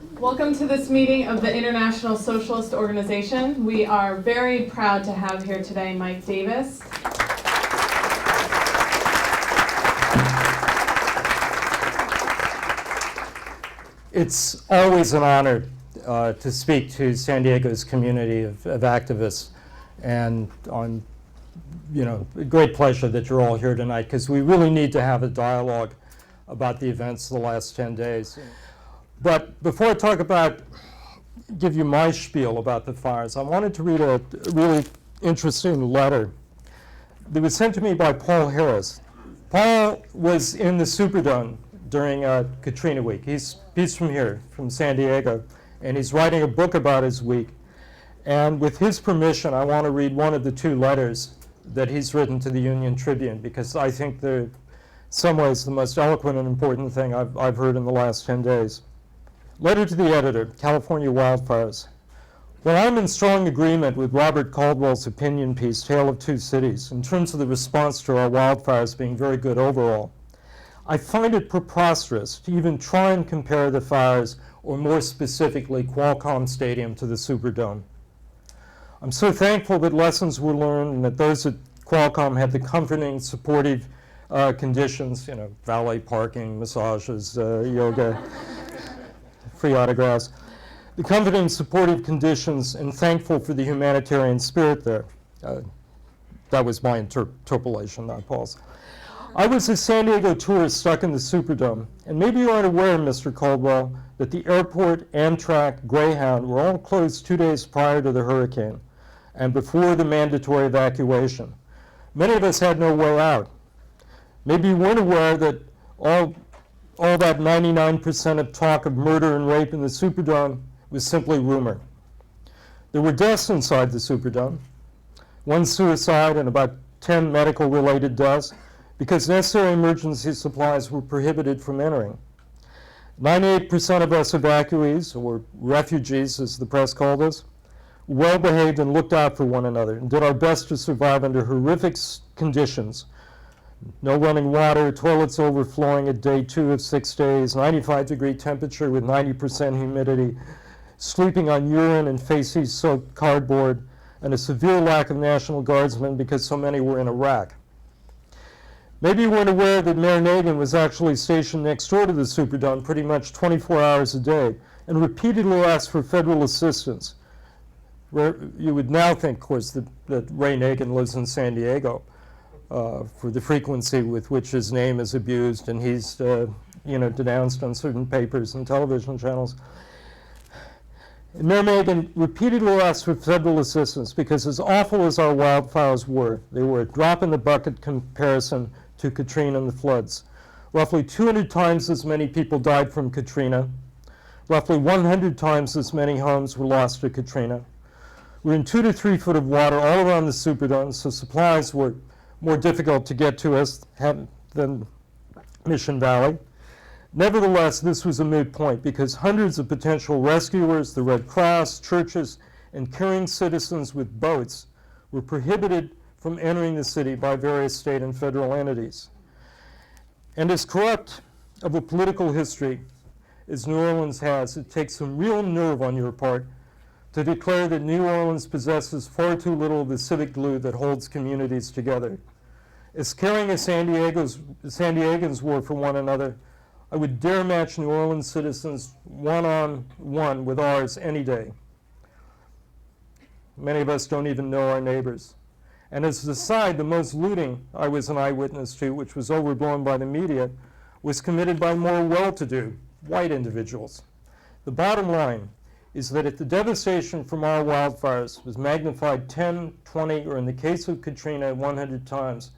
Welcome to this meeting of the International Socialist Organization. We are very proud to have here today Mike Davis. It's always an honor to speak to San Diego's community of activists, and on a great pleasure that you're all here tonight, because we really need to have a dialogue about the events of the last 10 days. But before I give you my spiel about the fires, I wanted to read a really interesting letter that was sent to me by Paul Harris. Paul was in the Superdome during Katrina week. He's from here, from San Diego, and he's writing a book about his week. And with his permission, I want to read one of the two letters that he's written to the Union Tribune, because I think they're in some ways the most eloquent and important thing I've heard in the last 10 days. Letter to the editor, California Wildfires. Well, I'm in strong agreement with Robert Caldwell's opinion piece, Tale of Two Cities, in terms of the response to our wildfires being very good overall. I find it preposterous to even try and compare the fires, or more specifically, Qualcomm Stadium, to the Superdome. I'm so thankful that lessons were learned and that those at Qualcomm had the comforting, supportive conditions, valet parking, massages, yoga, free autographs, the comforting, supportive conditions, and thankful for the humanitarian spirit there. That was my interpolation, not Paul's. I was a San Diego tourist stuck in the Superdome, and maybe you aren't aware, Mr. Caldwell, that the airport, Amtrak, Greyhound were all closed 2 days prior to the hurricane and before the mandatory evacuation. Many of us had no way out. Maybe you weren't aware that all that 99% of talk of murder and rape in the Superdome was simply rumor. There were deaths inside the Superdome, one suicide and about 10 medical-related deaths, because necessary emergency supplies were prohibited from entering. 98% of us evacuees, or refugees as the press called us, well behaved and looked out for one another and did our best to survive under horrific conditions. No running water, toilets overflowing at day 2 of 6 days, 95-degree temperature with 90% humidity, sleeping on urine and feces-soaked cardboard, and a severe lack of National Guardsmen because so many were in Iraq. Maybe you weren't aware that Mayor Nagin was actually stationed next door to the Superdome pretty much 24 hours a day and repeatedly asked for federal assistance. You would now think, of course, that Ray Nagin lives in San Diego for the frequency with which his name is abused and he's denounced on certain papers and television channels. And Mayor Nagin repeatedly asked for federal assistance because, as awful as our wildfires were, they were a drop in the bucket comparison to Katrina and the floods. Roughly 200 times as many people died from Katrina. Roughly 100 times as many homes were lost to Katrina. We're in 2 to 3 foot of water all around the Superdome, so supplies were more difficult to get to us than Mission Valley. Nevertheless, this was a moot point because hundreds of potential rescuers, the Red Cross, churches, and caring citizens with boats were prohibited from entering the city by various state and federal entities. And as corrupt of a political history as New Orleans has, it takes some real nerve on your part to declare that New Orleans possesses far too little of the civic glue that holds communities together. As caring as San Diegans were for one another, I would dare match New Orleans citizens one-on-one with ours any day. Many of us don't even know our neighbors. And as an aside, the most looting I was an eyewitness to, which was overblown by the media, was committed by more well-to-do white individuals. The bottom line is that if the devastation from our wildfires was magnified 10, 20, or in the case of Katrina, 100 times,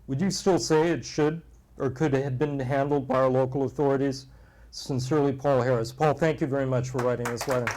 would you still say it should or could have been handled by our local authorities? Sincerely, Paul Harris. Paul, thank you very much for writing this letter.